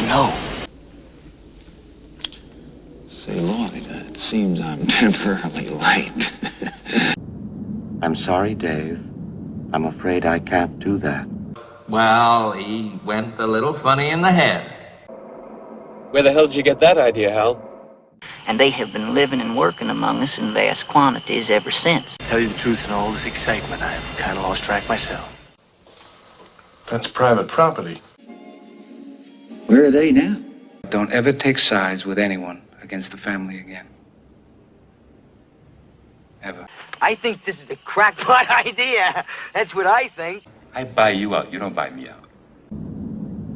to know. Say, Lloyd, it seems I'm temporarily late. I'm sorry, Dave. I'm afraid I can't do that. Well, he went a little funny in the head. Where the hell did you get that idea, Hal? And they have been living and working among us in vast quantities ever since. To tell you the truth, in all this excitement, I've kind of lost track myself. That's private property. Where are they now? Don't ever take sides with anyone against the family again. Ever. I think this is a crackpot idea. That's what I think. I buy you out. You don't buy me out.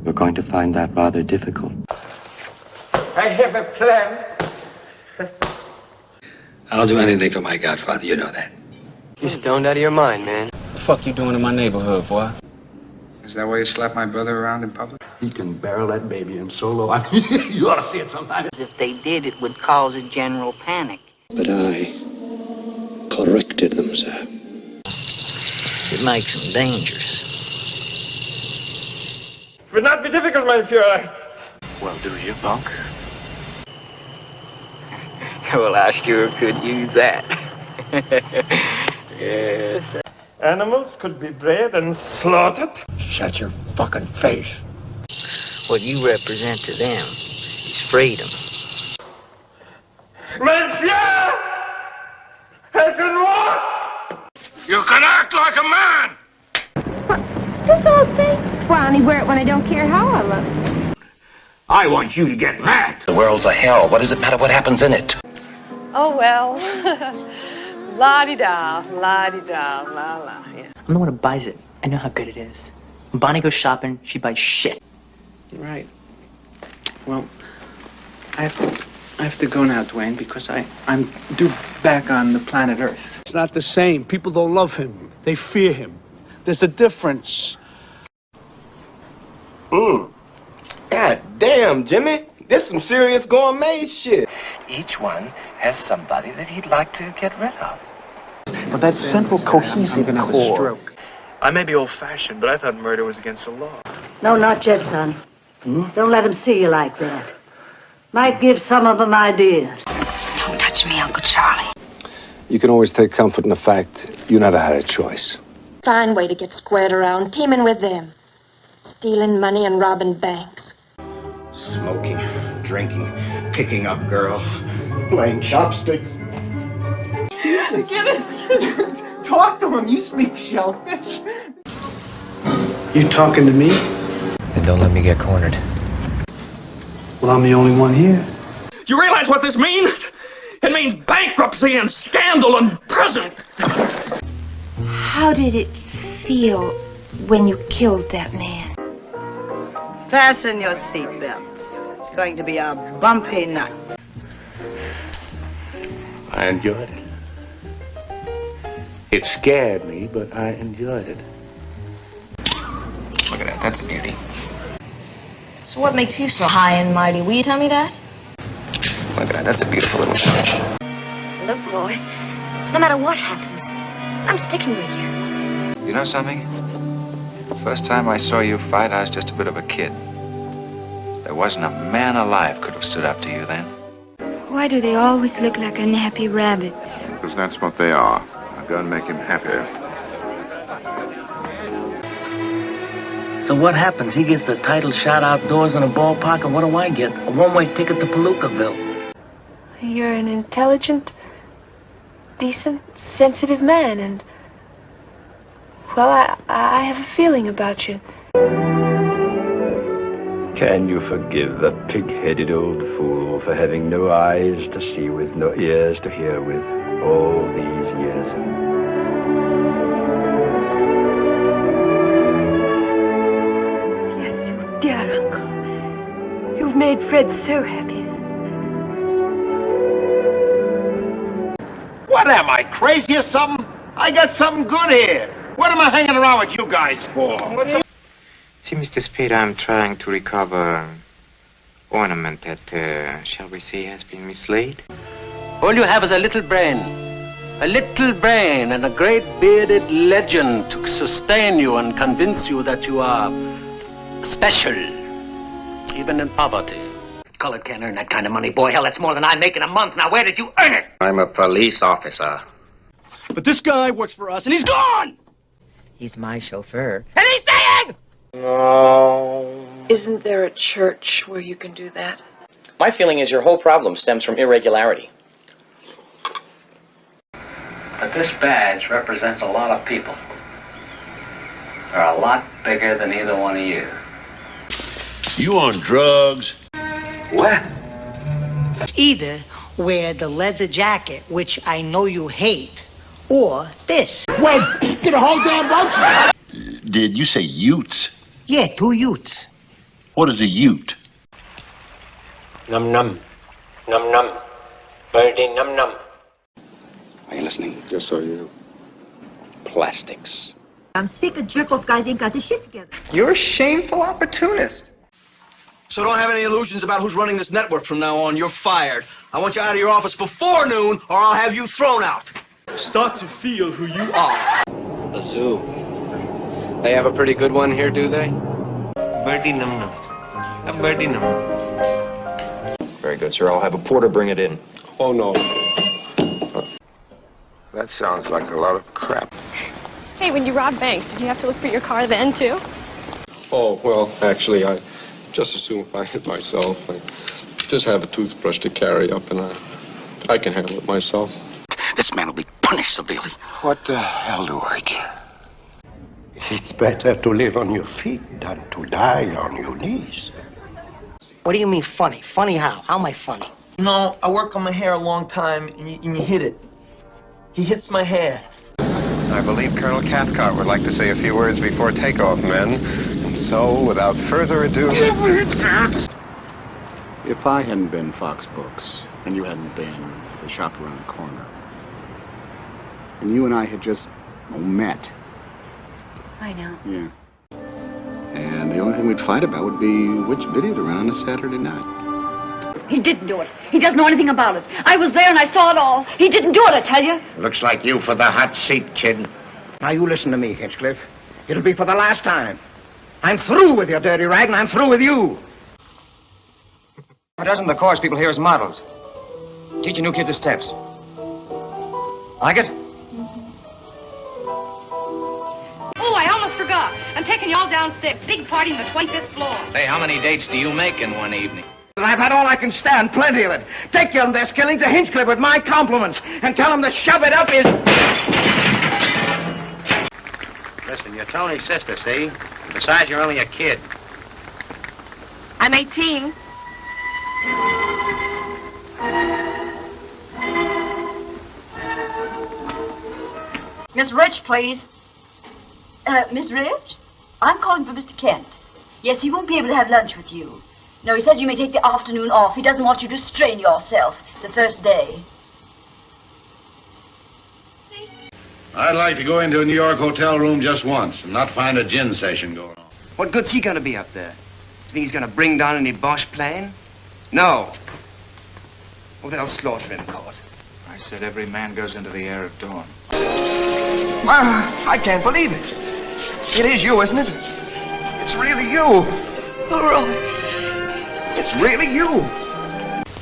You're going to find that rather difficult. I have a plan. I'll do anything for my godfather, you know that. You're stoned out of your mind, man. What the fuck you doing in my neighborhood, boy? Is that why you slap my brother around in public? He can barrel that baby in so low. I mean, you ought to see it sometime. If they did, it would cause a general panic. But I corrected them, sir. It makes them dangerous. It would not be difficult, my Fuhrer. Well, do you, punk? Well, I sure could use that. Yes. Animals could be bred and slaughtered. Shut your fucking face. What you represent to them is freedom. Mein Führer! I can walk! You can act like a man! This old thing? Well, I only wear it when I don't care how I look. I want you to get mad. The world's a hell. What does it matter what happens in it? Oh, well. La-di-da, la-di-da, la-la, yeah. I'm the one who buys it. I know how good it is. When Bonnie goes shopping, she buys shit. Right. Well, I have to go now, Dwayne, because I'm due back on the planet Earth. It's not the same. People don't love him. They fear him. There's a difference. God damn, Jimmy. This some serious gourmet shit. Each one has somebody that he'd like to get rid of. But that central cohesive I'm gonna have a core. stroke. I may be old-fashioned, but I thought murder was against the law. No, not yet, son. Don't let them see you like that. Might give some of them ideas. Don't touch me, Uncle Charlie. You can always take comfort in the fact you never had a choice. Fine way to get squared around, teaming with them. Stealing money and robbing banks. Smoking, drinking, picking up girls, playing chopsticks. Get it? Talk to him. You speak shellfish. You talking to me? And don't let me get cornered. Well, I'm the only one here. You realize what this means? It means bankruptcy and scandal and prison. How did it feel when you killed that man? Fasten your seatbelts. It's going to be a bumpy night. I enjoyed it. It scared me, but I enjoyed it. Look at that. That's a beauty. So what makes you so high and mighty? Will you tell me that? Look at that. That's a beautiful little touch. Look, boy, no matter what happens, I'm sticking with you. You know something? First time I saw you fight, I was just a bit of a kid. There wasn't a man alive could have stood up to you then. Why do they always look like unhappy rabbits? Because that's what they are. I'll go and make him happier. So what happens? He gets the title shot outdoors in a ballpark, and what do I get? A one-way ticket to Palookaville. You're an intelligent, decent, sensitive man, and... well, I have a feeling about you. Can you forgive that pig-headed old fool for having no eyes to see with, no ears to hear with, all these years? Yes, you dear uncle. You've made Fred so happy. What am I, crazy or something? I got something good here. What am I hanging around with you guys for? See, Mr. Speed, I'm trying to recover ornament that, shall we say, has been mislaid. All you have is a little brain. A little brain and a great bearded legend to sustain you and convince you that you are special. even in poverty. Colored can't earn that kind of money, boy. Hell, that's more than I make in a month. Now, where did you earn it? I'm a police officer. But this guy works for us, and he's gone! He's my chauffeur. And he's staying! No. Isn't there a church where you can do that? My feeling is your whole problem stems from irregularity. But this badge represents a lot of people. They're a lot bigger than either one of you. You on drugs? What? Either wear the leather jacket, which I know you hate, or this. Well, get a whole damn bunch. Did you say utes? Yeah, 2 utes. What is a ute? Num num. Num num. Birdie num num. Are you listening? Yes, I am. Plastics. I'm sick of jerk-off guys ain't got their shit together. You're a shameful opportunist. So don't have any illusions about who's running this network from now on. You're fired. I want you out of your office before noon, or I'll have you thrown out. Start to feel who you are. The zoo. They have a pretty good one here, do they? Birdie num num. A birdie num. Very good, sir. I'll have a porter bring it in. Oh, no. That sounds like a lot of crap. Hey, when you robbed banks, did you have to look for your car then, too? Oh, well, actually, I just as soon find it myself. I just have a toothbrush to carry up, and I can handle it myself. This man will be punished severely. What the hell do I care? It's better to live on your feet than to die on your knees. What do you mean funny? Funny how? How am I funny? No, I work on my hair a long time, and you hit it. He hits my hair. I believe Colonel Cathcart would like to say a few words before takeoff, men. And so, without further ado... If I hadn't been Fox Books, and you hadn't been the shop around the corner, and you and I had just met. I know. Yeah. And the only thing we'd fight about would be which video to run on a Saturday night. He didn't do it. He doesn't know anything about it. I was there and I saw it all. He didn't do it, I tell you. Looks like you for the hot seat, kid. Now you listen to me, Hinchcliffe. It'll be for the last time. I'm through with your dirty rag, and I'm through with you. A dozen of the course people here as models. Teaching new kids the steps. Like it? Oh, I almost forgot. I'm taking you all downstairs. Big party on the 25th floor. Hey, how many dates do you make in one evening? I've had all I can stand, plenty of it. Take your this killing to Hinchcliffe with my compliments, and tell him to shove it up his... Listen, you're Tony's sister, see? Besides, you're only a kid. I'm 18. Miss Rich, please. Miss Rich? I'm calling for Mr. Kent. Yes, he won't be able to have lunch with you. No, he says you may take the afternoon off. He doesn't want you to strain yourself the first day. I'd like to go into a New York hotel room just once and not find a gin session going on. What good's he gonna be up there? You think he's gonna bring down any Bosch plane? No. Oh, they'll slaughter him in court. I said every man goes into the air at dawn. I can't believe it. It is you, isn't it? It's really you. Oh, Roy. It's really you.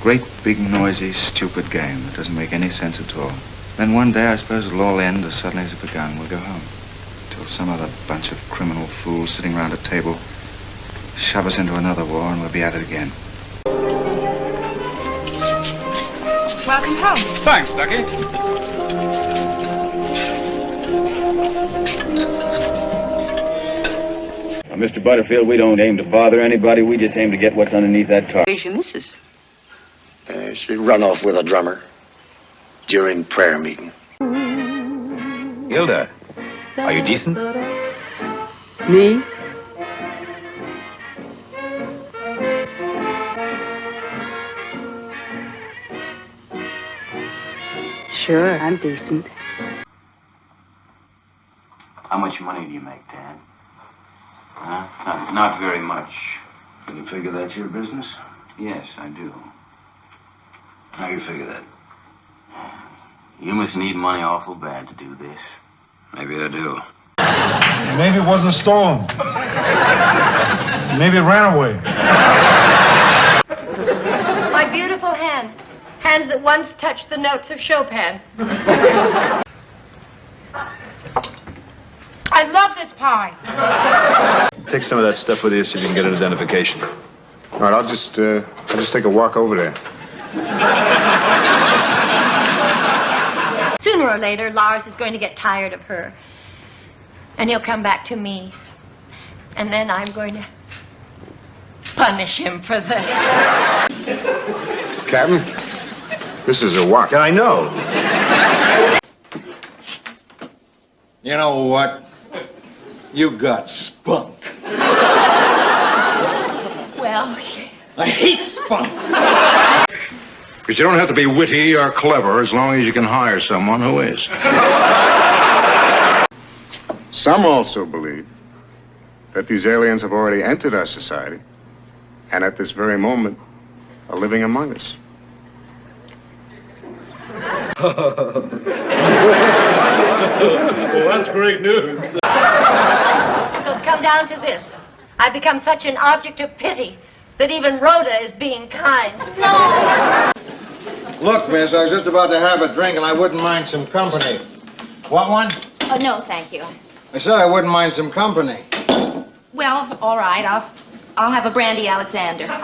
Great, big, noisy, stupid game that doesn't make any sense at all. Then one day, I suppose it'll all end as suddenly as it begun. We'll go home. Till some other bunch of criminal fools sitting around a table shove us into another war and we'll be at it again. Welcome home. Thanks, Ducky. Now, Mr. Butterfield, we don't aim to bother anybody. We just aim to get what's underneath that tarp. Where's your missus? She run off with a drummer during prayer meeting. Hilda, are you decent? Me? Sure, I'm decent. How much money do you make, Dad? Huh? Not very much. Can you figure that's your business? Yes, I do. How you figure that? You must need money awful bad to do this. Maybe I do. Maybe it wasn't stolen. Maybe it ran away. beautiful hands. Hands that once touched the notes of Chopin. I love this pie. Take some of that stuff with you so you can get an identification. All right, I'll just take a walk over there. Sooner or later, Lars is going to get tired of her. And he'll come back to me. And then I'm going to punish him for this. Captain, this is a walk. I know. You know what? You got spunk. Well, I hate spunk. Because you don't have to be witty or clever as long as you can hire someone who is. Some also believe that these aliens have already entered our society and at this very moment are living among us. Well, that's great news. So it's come down to this. I've become such an object of pity that even Rhoda is being kind. No! Look, miss, I was just about to have a drink and I wouldn't mind some company. Want one? Oh, no, thank you. I said I wouldn't mind some company. Well, all right, I'll have a brandy Alexander. How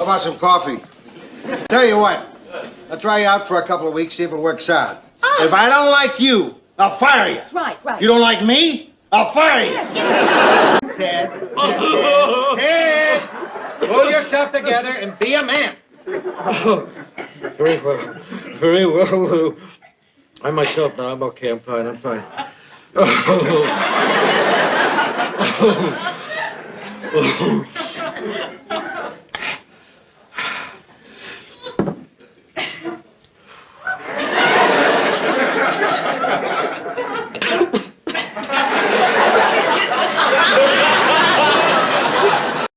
about some coffee? Tell you what, I'll try you out for a couple of weeks, see if it works out. If I don't like you, I'll fire you. Right, right. You don't like me? I'll fire you. Ted, Ted, pull yourself together and be a man. Very well. Very well. I'm myself now. I'm okay. I'm fine. I'm fine.